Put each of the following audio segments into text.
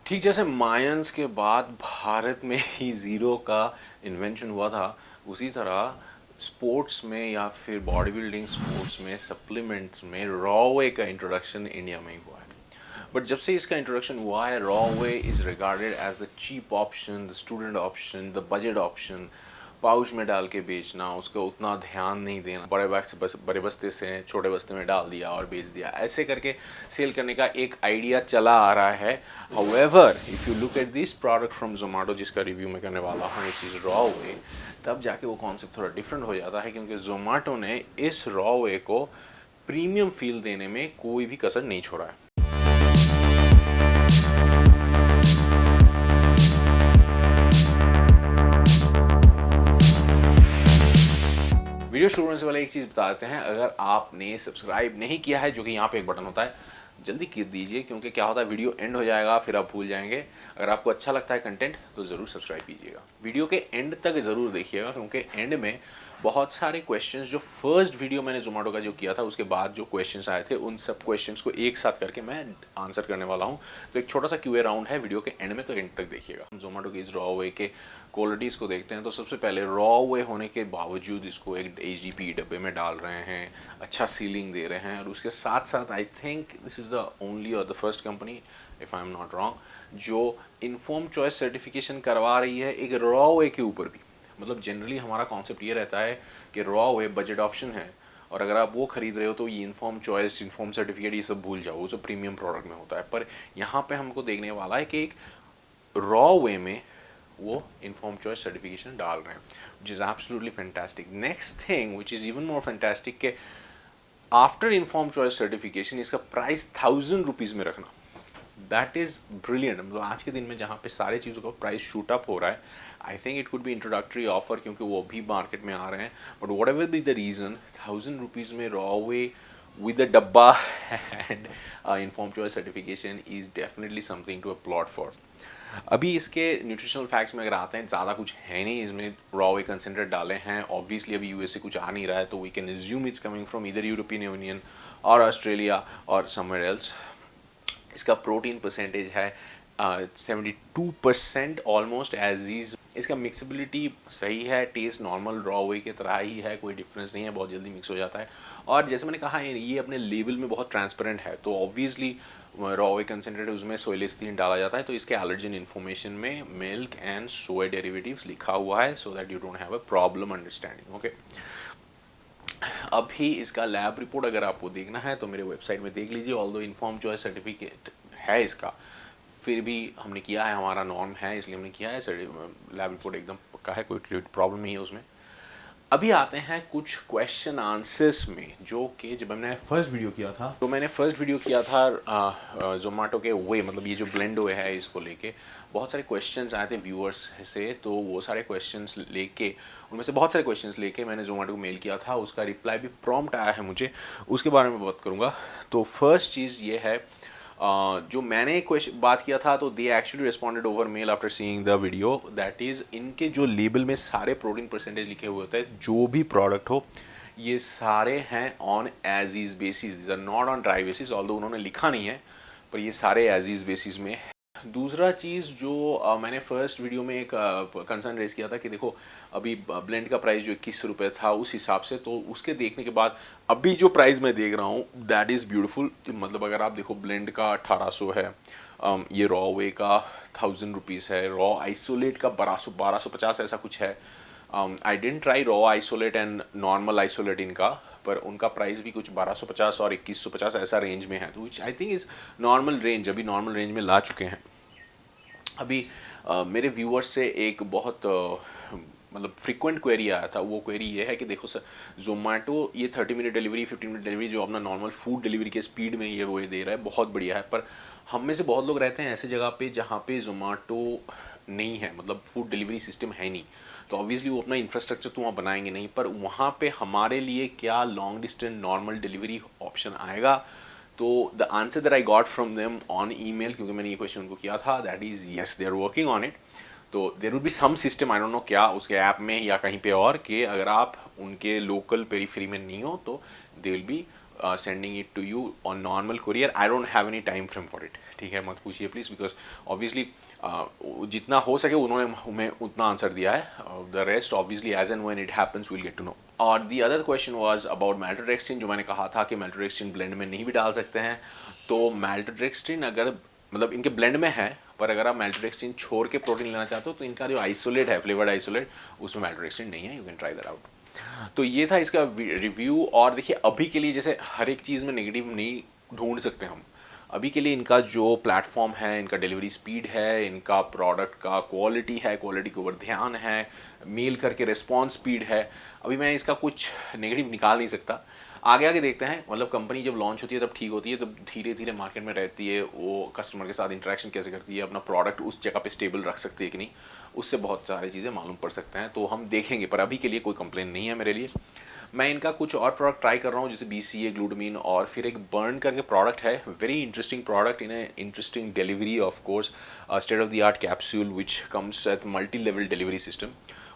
ठीक जैसे मायंस के बाद भारत में ही ज़ीरो का इन्वेंशन हुआ था, उसी तरह स्पोर्ट्स में या फिर बॉडी बिल्डिंग स्पोर्ट्स में सप्लीमेंट्स में रॉ वे का इंट्रोडक्शन इंडिया में ही हुआ है। बट जब से इसका इंट्रोडक्शन हुआ है, raw whey is regarded as the cheap option, the student option, the budget option. Pouch में डाल के बेचना, उसका उतना ध्यान नहीं देना, बड़े बैग से बड़े बस्ते से छोटे बस्ते में डाल दिया और बेच दिया, ऐसे करके सेल करने का एक आइडिया चला आ रहा है। However if you look at this product from Zomato, जिसका रिव्यू मैं करने वाला हूँ, इट इज़ रॉ वे, तब जाके वो कॉन्सेप्ट थोड़ा डिफरेंट हो जाता है, क्योंकि जोमेटो ने इस रॉ वे को प्रीमियम फील देने में कोई भी कसर नहीं छोड़ा है। वीडियो शुरू होने से पहले एक चीज़ बता देते हैं, अगर आपने सब्सक्राइब नहीं किया है, जो कि यहाँ पे एक बटन होता है, जल्दी कर दीजिए, क्योंकि क्या होता है वीडियो एंड हो जाएगा फिर आप भूल जाएंगे। अगर आपको अच्छा लगता है कंटेंट तो ज़रूर सब्सक्राइब कीजिएगा, वीडियो के एंड तक ज़रूर देखिएगा, क्योंकि एंड में बहुत सारे क्वेश्चंस जो फर्स्ट वीडियो मैंने जोमेटो का जो किया था उसके बाद जो क्वेश्चंस आए थे, उन सब क्वेश्चंस को एक साथ करके मैं आंसर करने वाला हूं। तो एक छोटा सा क्यूए राउंड है वीडियो के एंड में, तो एंड तक देखिएगा। जोमेटो की इस रॉ वे के क्वालिटीज़ को देखते हैं। तो सबसे पहले रॉ वे होने के बावजूद इसको एक HDP डब्बे में डाल रहे हैं, अच्छा सीलिंग दे रहे हैं, और उसके साथ साथ I think this is the only और the first company, if I am not wrong, जो इन्फॉर्म चॉइस सर्टिफिकेशन करवा रही है एक रॉ वे के ऊपर भी। मतलब जनरली हमारा कॉन्सेप्ट ये रहता है कि रॉ वे बजट ऑप्शन है, और अगर आप वो खरीद रहे हो तो ये इन्फॉर्म चॉइस, इन्फॉर्म सर्टिफिकेट, ये सब भूल जाओ, वो सब प्रीमियम प्रोडक्ट में होता है। पर यहाँ पे हमको देखने वाला है कि एक रॉ वे में वो इन्फॉर्म चॉइस सर्टिफिकेशन डाल रहे हैं, which is absolutely fantastic. Next thing which is even more fantastic के आफ्टर इन्फॉर्म चॉइस सर्टिफिकेशन इसका प्राइस 1000 रुपीज़ में रखना, दैट इज़ ब्रिलियंट। मतलब आज के दिन में जहाँ पे सारे चीज़ों का प्राइस शूट अप हो रहा है, I think it could be introductory offer, क्योंकि वो भी मार्केट में आ रहे हैं। But whatever be the reason, 1000 rupees में raw whey with a dabba and informed choice certification is definitely something to applaud for। अभी इसके न्यूट्रिशनल फैक्ट्स में अगर आते हैं, ज़्यादा कुछ है नहीं इसमें। रॉ वे कंसेंट्रेट डाले हैं, ऑब्वियसली अभी यूएस से कुछ आ नहीं रहा है, तो we can assume it's coming from इधर यूरोपियन यूनियन और ऑस्ट्रेलिया और समवेयर एल्स। इसका प्रोटीन परसेंटेज है 72% ऑलमोस्ट एज इज। इसका मिक्सबिलिटी सही है, टेस्ट नॉर्मल रॉ वे के तरह ही है, कोई डिफरेंस नहीं है, बहुत जल्दी मिक्स हो जाता है। और जैसे मैंने कहा ये अपने लेबल में बहुत ट्रांसपेरेंट है, तो ऑब्वियसली रॉ वे कंसेंट्रेट उसमें सोय लिस्टीन डाला जाता है, तो इसके एलर्जन इन्फॉर्मेशन में मिल्क एंड सोया डेरिवेटिव्स लिखा हुआ है, so that you don't have a problem understanding. Okay, अभी इसका लैब रिपोर्ट अगर आपको देखना है तो मेरे वेबसाइट में देख लीजिए। ऑल्दो इन्फॉर्म चॉइस सर्टिफिकेट है इसका, फिर भी हमने किया है, हमारा नॉर्म है इसलिए हमने किया है। लैब रिपोर्ट एकदम पक्का है, कोई प्रॉब्लम नहीं है उसमें। अभी आते हैं कुछ क्वेश्चन आंसर्स में, जो कि जब मैंने फर्स्ट वीडियो किया था, तो मैंने फर्स्ट वीडियो किया था जोमेटो के वे, मतलब ये जो ब्लेंड वे है इसको लेके बहुत सारे क्वेश्चंस आए थे व्यूअर्स से, तो वो सारे क्वेश्चंस लेके, उनमें से बहुत सारे क्वेश्चंस लेके मैंने जोमेटो को मेल किया था, उसका रिप्लाई भी प्रॉम्प्ट आया है मुझे, उसके बारे में बात करूँगा। तो फर्स्ट चीज़ ये है, जो मैंने क्वेश्चन बात किया था, तो they actually responded over mail after seeing the video, that is इनके जो लेबल में सारे प्रोटीन परसेंटेज लिखे हुए होते हैं, जो भी प्रोडक्ट हो, ये सारे हैं on as is basis, this are not on dry basis, although उन्होंने लिखा नहीं है, पर ये सारे एज इज बेसिस में। दूसरा चीज़ जो मैंने फर्स्ट वीडियो में एक कंसर्न रेज किया था कि देखो अभी ब्लेंड का प्राइस जो 2100 था उस हिसाब से, तो उसके देखने के बाद अभी जो प्राइस मैं देख रहा हूँ दैट इज़ ब्यूटीफुल। मतलब अगर आप देखो ब्लेंड का 1800 है, ये रॉ वे का 1000 रुपीज़ है, रॉ आइसोलेट का 1250 ऐसा कुछ है। I didn't try raw isolate and normal isolate इनका, पर उनका प्राइस भी कुछ 1250 और 2150 ऐसा रेंज में है, तो which I think is normal range, अभी नॉर्मल रेंज में ला चुके हैं। अभी मेरे व्यूअर्स से एक बहुत मतलब फ्रिक्वेंट क्वेरी आया था, वो क्वेरी ये है कि देखो सर, जोमेटो ये 30 मिनट डिलीवरी, 15 मिनट डिलीवरी, जो अपना नॉर्मल फूड डिलीवरी के स्पीड में ये वो दे रहा है, बहुत बढ़िया है, पर हम में से बहुत लोग रहते हैं ऐसे जगह पे जहाँ पे जोमेटो नहीं है, मतलब फूड डिलीवरी सिस्टम है नहीं, तो ऑब्वियसली वो अपना इंफ्रास्ट्रक्चर तो वहाँ बनाएंगे नहीं, पर वहाँ पे हमारे लिए क्या long distance normal delivery option आएगा? तो the answer that I got from them on email, क्योंकि मैंने ये क्वेश्चन उनको किया था, that is yes, they are working on it. तो there will be some system, I don't know क्या उसके ऐप में या कहीं पे और, कि अगर आप उनके लोकल पेरीफेरी में नहीं हो तो they will be sending it to you on normal courier. I don't have any time frame for it, ठीक है, मत पूछिए प्लीज़, बिकॉज ऑब्वियसली जितना हो सके उन्होंने हमें उतना आंसर दिया है. The rest obviously as and when it happens we'll get to know. और the other question was about maltodextrin, जो मैंने कहा था कि मैल्टोडेक्स्ट्रिन ब्लेंड में नहीं भी डाल सकते हैं. तो मैल्टोडेक्स्ट्रिन अगर मतलब इनके ब्लेंड में है, पर अगर आप मैल्टोडेक्स्ट्रिन छोड़ के प्रोटीन लेना चाहते हो तो इनका जो आइसोलेट है, फ्लेवर्ड आइसोलेट, उसमें मैल्टोडेक्स्ट्रिन नहीं है. You can try that out. तो ये था इसका रिव्यू. और देखिए अभी के लिए जैसे हर एक चीज़ में नेगेटिव नहीं ढूंढ सकते हम. अभी के लिए इनका जो प्लेटफॉर्म है, इनका डिलीवरी स्पीड है, इनका प्रोडक्ट का क्वालिटी है, क्वालिटी के ऊपर ध्यान है, मेल करके रिस्पॉन्स स्पीड है, अभी मैं इसका कुछ नेगेटिव निकाल नहीं सकता. आगे आगे देखते हैं. मतलब कंपनी जब लॉन्च होती है तब ठीक होती है, तब धीरे धीरे मार्केट में रहती है, वो कस्टमर के साथ इंटरेक्शन कैसे करती है, अपना प्रोडक्ट उस जगह पे स्टेबल रख सकती है कि नहीं, उससे बहुत सारी चीज़ें मालूम पड़ सकते हैं. तो हम देखेंगे, पर अभी के लिए कोई कंप्लेन नहीं है मेरे लिए. मैं इनका कुछ और प्रोडक्ट ट्राई कर रहा हूँ, जैसे BCA ग्लूटामिन, और फिर एक बर्न करके प्रोडक्ट है, very interesting product in interesting delivery of course, state of the art capsule which comes at multi level delivery system.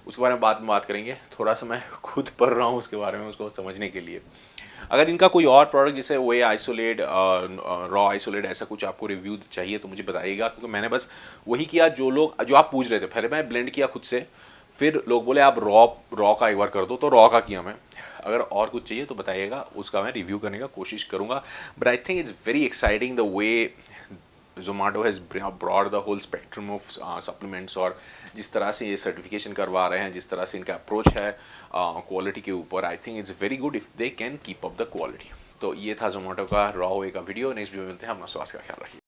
उसके बारे में बात करेंगे. थोड़ा सा मैं खुद पढ़ रहा हूँ उसके बारे में, उसको समझने के लिए. अगर इनका कोई और प्रोडक्ट जैसे वे आइसोलेट, रॉ आइसोलेट, ऐसा कुछ आपको रिव्यू चाहिए तो मुझे बताइएगा, क्योंकि मैंने बस वही किया जो आप पूछ रहे थे. पहले मैं ब्लेंड किया खुद से, फिर लोग बोले आप रॉ का एक बार कर दो, तो रॉ का किया मैं. अगर और कुछ चाहिए तो बताइएगा, उसका मैं रिव्यू करने का कोशिश करूँगा. But I think it's very exciting the way Zomato has brought the whole spectrum of supplements, और जिस तरह से ये सर्टिफिकेशन करवा रहे हैं, जिस तरह से इनका अप्रोच है क्वालिटी के ऊपर, I think it's very good if they can keep up the quality. तो ये था Zomato का रॉ वे का वीडियो. नेक्स्ट वीडियो मिलते हैं. अपना स्वास्थ्य का ख्याल रखिए.